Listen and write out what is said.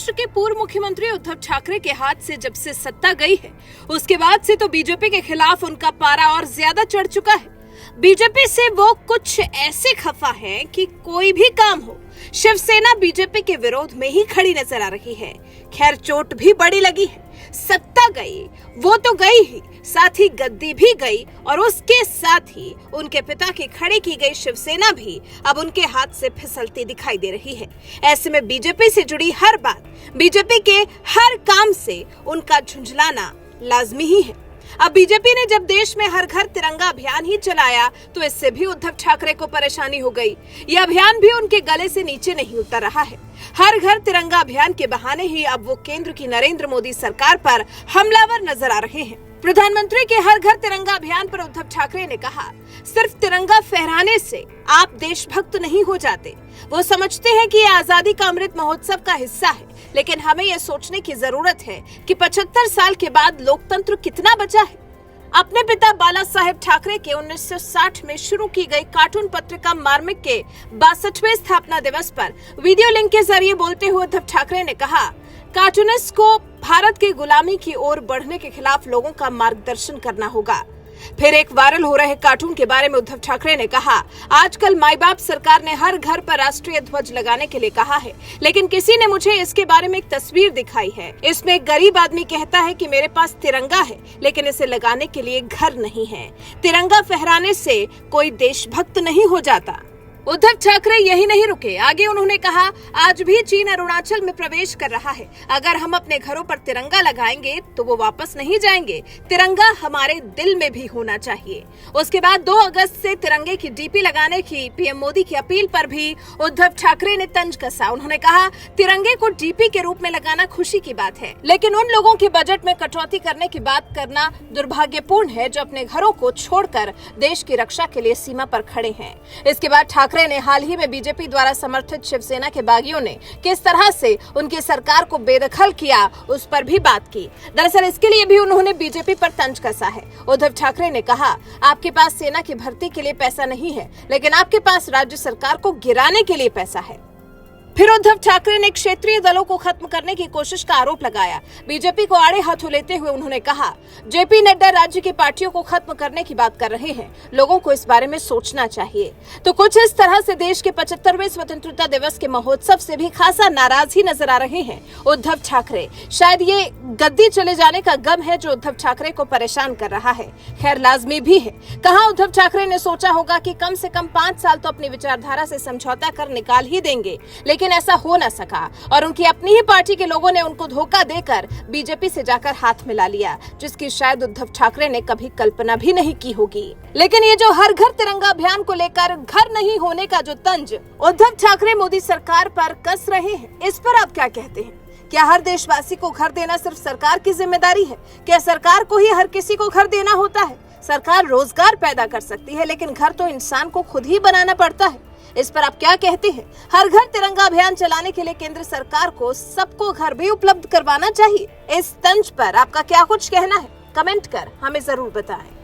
महाराष्ट्र के पूर्व मुख्यमंत्री उद्धव ठाकरे के हाथ से जब से सत्ता गई है, उसके बाद से तो बीजेपी के खिलाफ उनका पारा और ज्यादा चढ़ चुका है। बीजेपी से वो कुछ ऐसे खफा हैं कि कोई भी काम हो, शिवसेना बीजेपी के विरोध में ही खड़ी नजर आ रही है। खैर, चोट भी बड़ी लगी है। सत्ता गई वो तो गई ही, साथ ही गद्दी भी गई और उसके साथ ही उनके पिता की खड़ी की गई शिवसेना भी अब उनके हाथ से फिसलती दिखाई दे रही है। ऐसे में बीजेपी से जुड़ी हर बात, बीजेपी के हर काम से उनका झुंझलाना लाजमी ही है। अब बीजेपी ने जब देश में हर घर तिरंगा अभियान ही चलाया तो इससे भी उद्धव ठाकरे को परेशानी हो गई। यह अभियान भी उनके गले से नीचे नहीं उतर रहा है। हर घर तिरंगा अभियान के बहाने ही अब वो केंद्र की नरेंद्र मोदी सरकार पर हमलावर नजर आ रहे हैं। प्रधानमंत्री के हर घर तिरंगा अभियान पर उद्धव ठाकरे ने कहा, सिर्फ तिरंगा फहराने से आप देशभक्त नहीं हो जाते। वो समझते हैं कि ये आजादी का अमृत महोत्सव का हिस्सा है, लेकिन हमें यह सोचने की जरूरत है कि 75 साल के बाद लोकतंत्र कितना बचा है। अपने पिता बाला साहेब ठाकरे के 1960 में शुरू की गई कार्टून पत्रिका मार्मिक के 62वें स्थापना दिवस पर वीडियो लिंक के जरिए बोलते हुए उद्धव ठाकरे ने कहा, कार्टूनिस्ट को भारत की गुलामी की ओर बढ़ने के खिलाफ लोगों का मार्गदर्शन करना होगा। फिर एक वायरल हो रहे कार्टून के बारे में उद्धव ठाकरे ने कहा, आजकल माई बाप सरकार ने हर घर पर राष्ट्रीय ध्वज लगाने के लिए कहा है, लेकिन किसी ने मुझे इसके बारे में एक तस्वीर दिखाई है। इसमें एक गरीब आदमी कहता है कि मेरे पास तिरंगा है, लेकिन इसे लगाने के लिए घर नहीं है। तिरंगा फहराने से कोई देशभक्त नहीं हो जाता। उद्धव ठाकरे यही नहीं रुके, आगे उन्होंने कहा, आज भी चीन अरुणाचल में प्रवेश कर रहा है। अगर हम अपने घरों पर तिरंगा लगाएंगे तो वो वापस नहीं जाएंगे। तिरंगा हमारे दिल में भी होना चाहिए। उसके बाद 2 अगस्त से तिरंगे की डीपी लगाने की पीएम मोदी की अपील पर भी उद्धव ठाकरे ने तंज कसा। उन्होंने कहा, तिरंगे को डीपी के रूप में लगाना खुशी की बात है, लेकिन उन लोगों के बजट में कटौती करने की बात करना दुर्भाग्यपूर्ण है जो अपने घरों को छोड़कर देश की रक्षा के लिए सीमा पर खड़े हैं। इसके बाद ठाकरे ने हाल ही में बीजेपी द्वारा समर्थित शिवसेना के बागियों ने किस तरह से उनकी सरकार को बेदखल किया, उस पर भी बात की। दरअसल इसके लिए भी उन्होंने बीजेपी पर तंज कसा है। उद्धव ठाकरे ने कहा, आपके पास सेना की भर्ती के लिए पैसा नहीं है, लेकिन आपके पास राज्य सरकार को गिराने के लिए पैसा है। फिर उद्धव ठाकरे ने क्षेत्रीय दलों को खत्म करने की कोशिश का आरोप लगाया। बीजेपी को आड़े हाथों लेते हुए उन्होंने कहा, जेपी नड्डा राज्य की पार्टियों को खत्म करने की बात कर रहे हैं, लोगों को इस बारे में सोचना चाहिए। तो कुछ इस तरह से देश के 75वें स्वतंत्रता दिवस के महोत्सव से भी खासा नाराज ही नजर आ रहे हैं उद्धव ठाकरे। शायद ये गद्दी चले जाने का गम है जो उद्धव ठाकरे को परेशान कर रहा है। खैर, लाजमी भी है। कहाँ उद्धव ठाकरे ने सोचा होगा कि कम से कम 5 साल तो अपनी विचारधारा से समझौता कर निकाल ही देंगे, लेकिन ऐसा हो न सका और उनकी अपनी ही पार्टी के लोगों ने उनको धोखा देकर बीजेपी से जाकर हाथ मिला लिया, जिसकी शायद उद्धव ठाकरे ने कभी कल्पना भी नहीं की होगी। लेकिन ये जो हर घर तिरंगा अभियान को लेकर घर नहीं होने का जो तंज उद्धव ठाकरे मोदी सरकार पर कस रहे हैं, इस पर आप क्या कहते हैं? क्या हर देशवासी को घर देना सिर्फ सरकार की जिम्मेदारी है? क्या सरकार को ही हर किसी को घर देना होता है? सरकार रोजगार पैदा कर सकती है, लेकिन घर तो इंसान को खुद ही बनाना पड़ता है। इस पर आप क्या कहते हैं? हर घर तिरंगा अभियान चलाने के लिए केंद्र सरकार को सबको घर भी उपलब्ध करवाना चाहिए। इस तंज पर आपका क्या कुछ कहना है? कमेंट कर हमें जरूर बताएं।